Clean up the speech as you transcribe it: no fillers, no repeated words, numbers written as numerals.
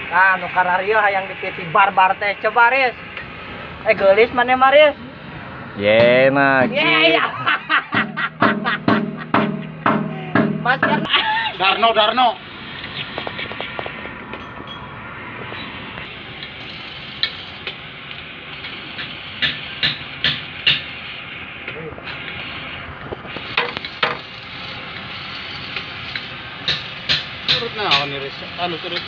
Nah, nu karario hayang dipiti barbar teh coba Riz. Gelis mana Maris? Ye nah. Ye ya. Mas Darno. Turut na ako ni Riz. Ano turut?